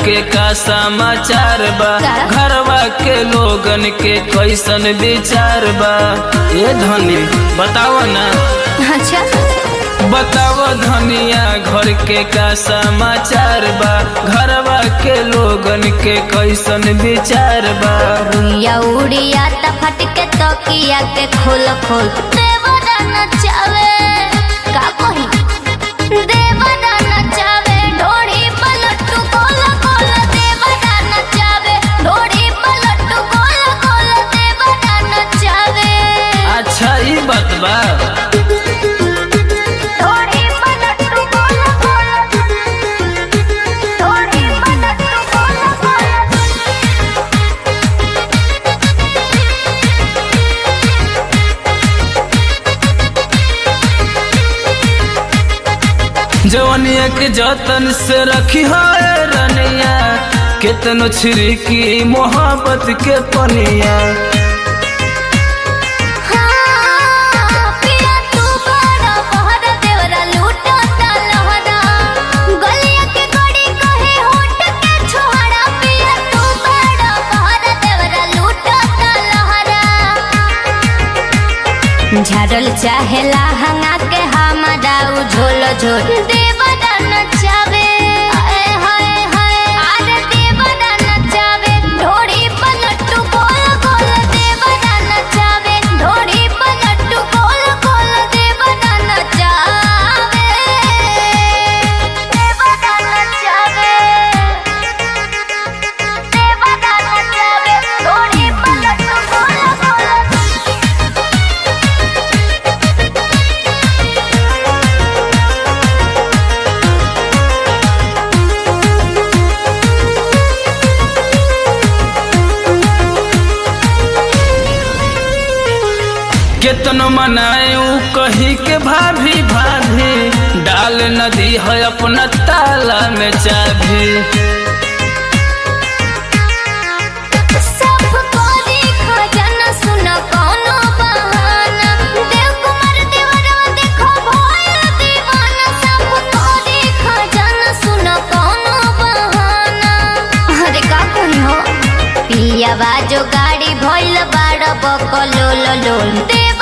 के का समाचार बा, घरवा के लोगन के कैसन विचार बा। ये धनी बताओ ना। अच्छा बताओ धनिया घर के का समाचार बा, घरवा के लोगन के कैसन विचार बा। रुइया उड़िया त फटके तकिया के खोल खोल देवरा नचावे का कही देवरा नचावे ढोड़ी पलटू गोल गोल देवरा नचावे ढोड़ी पलटू गोल गोल देवरा नचावे। अच्छा ई बात बा। जवनिया के जतन से रखी है रनिया, कितनो छिड़की मोहब्बत के पनिया। झाड़ल चाहेला हंगा के हमारा झोल झोल देवरा नचावे हाय हाय हाय अरे देवरा नचावे ढोड़ी पलटू गोल गोल देवरा नचावे ढोड़ी पलटू गोल गोल देवरा नचावे देवरा नचावे देवरा नचावे ढोड़ी पलटू गोल गोल। कितनो मनाए कही के भाभी भाभी, डाल नदी है अपना ताला में चाभी। पियावा जो गाड़ी भइल बाड़ बकलोल लोल देव